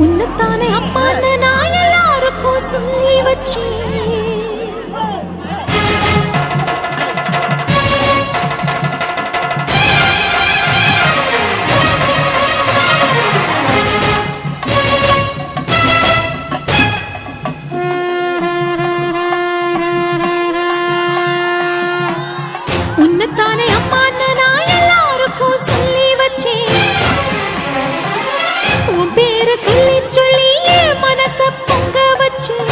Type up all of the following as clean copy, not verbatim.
உன்னத்தானே அம்மான்னு நான் எல்லாருக்கும் சொல்லி வச்சேன். உன்னத்தானே அம்மான்னு நான் எல்லாருக்கும் சொல்லி வச்சேன். உன் பேரை சொல்லி சொல்லி என் மனச பொங்க வச்சேன்.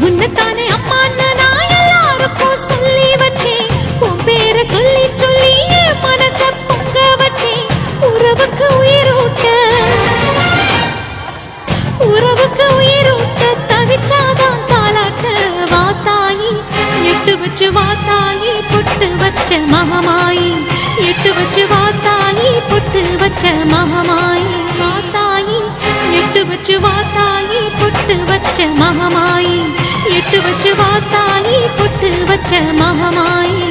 உன்னத்தானே அம்மான்னு நான் எல்லாருக்கும் சொல்லி வச்சேன். உன் பேரை சொல்லி சொல்லி என் மனச பொங்க வச்சேன். உறவுக்கு உயிரூட்ட தவிச்சாதான் தாலாட்ட வாத்தாயி எட்டு வச்சு வாத்தாயி பொட்டு வச்ச மகமாயி எட்டு வச்சு வாத்தாயி பொட்டு வச்ச மகமாயி வாத்தாயி எட்டு வச்சு வாத்தாயி பொட்டு வச்ச மகமாயி எட்டு வச்சு வாத்தாயி பொட்டு வச்ச மகமாயி